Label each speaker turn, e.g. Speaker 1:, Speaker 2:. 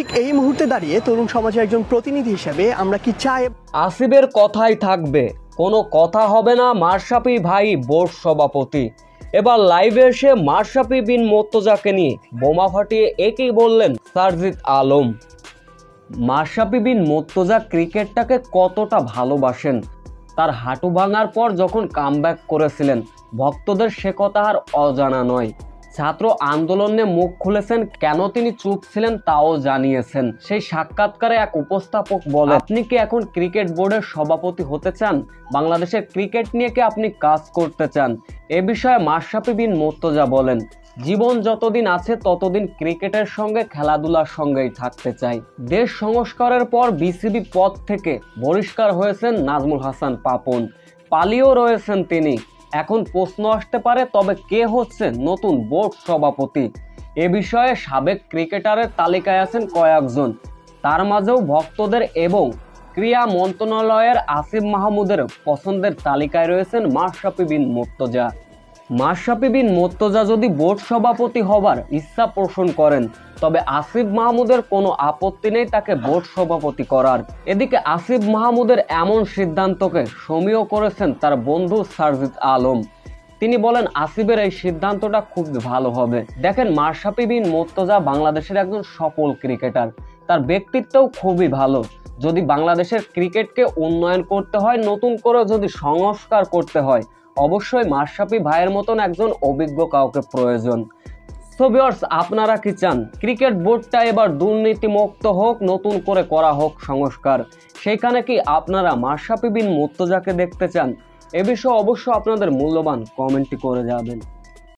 Speaker 1: ঠিক এই মুহূর্তে দাঁড়িয়ে তরুণ সমাজের একজন প্রতিনিধি হিসেবে আমরা কি চাই
Speaker 2: আসিফের কথাই থাকবে, কোনো কথা হবে না মাশরাফি ভাই বোর্ড সভাপতি। এবার লাইভে এসে মাশরাফি বিন মুর্তজাকে নিয়ে বোমা ফাটিয়ে একই বললেন সারজিদ আলম। মাশরাফি বিন মুর্তজা ক্রিকেটটাকে কতটা ভালোবাসেন, তার হাঁটু ভাঙার পর যখন কামব্যাক করেছিলেন ভক্তদের সে কথা আর অজানা নয়। ছাত্র আন্দোলনে মুখ খুলেছেন, কেন তিনি চুপ ছিলেন তাও জানিয়েছেন। সেই সাক্ষাৎকারে এক উপস্থাপক বলে, আপনি কি এখন ক্রিকেট বোর্ডের সভাপতি হতে চান? বাংলাদেশের ক্রিকেট নিয়ে কি আপনি কাজ করতে চান? এ বিষয়ে মাশরাফি বিন মুর্তজা বলেন, জীবন যতদিন আছে ততদিন ক্রিকেটের সঙ্গে খেলাধুলার সঙ্গেই থাকতে চাই। দেশ সংস্কারের পর বিসিবি পদ থেকে বহিষ্কার হয়েছেন নাজমুল হাসান পাপন, পালিয়েও রয়েছেন তিনি। এখন প্রশ্ন আসতে পারে, তবে কে হচ্ছে নতুন বোর্ড সভাপতি? এ বিষয়ে সাবেক ক্রিকেটারের তালিকায় আছেন কয়েকজন, তার মাঝেও ভক্তদের এবং ক্রীড়া মন্ত্রণালয়ের আসিফ মাহমুদের পছন্দের তালিকায় রয়েছেন মাশরাফি বিন মুর্তজা। মাশরাফি বিন মুর্তজা যদি বোর্ড সভাপতি হবার ইচ্ছা পোষণ করেন, তবে আসিফ মাহমুদের কোনো আপত্তি নেই তাকে বোর্ড সভাপতি করার। এদিকে আসিফ মাহমুদের এমন সিদ্ধান্তকে সমীহ করেছেন তার বন্ধু সারজিদ আলম। তিনি বলেন, আসিফের এই সিদ্ধান্তটা খুব ভালো হবে। দেখেন, মাশরাফি বিন মুর্তজা বাংলাদেশের একজন সফল ক্রিকেটার, তার ব্যক্তিত্বও খুবই ভালো। যদি বাংলাদেশের ক্রিকেটকে উন্নয়ন করতে হয়, নতুন করে যদি সংস্কার করতে হয়, অবশ্যই মাশরাফি ভাইয়ের মতন একজন অভিজ্ঞ কাউকে প্রয়োজন। সো ভিউয়ার্স, আপনারা কি চান ক্রিকেট বোর্ডটা এবার দুর্নীতিমুক্ত হোক, নতুন করে করা হোক সংস্কার? সেইখানে কি আপনারা মাশরাফি বিন মুর্তজাকে দেখতে চান? এ বিষয়ে অবশ্যই আপনাদের মূল্যবান কমেন্টটি করে যাবেন।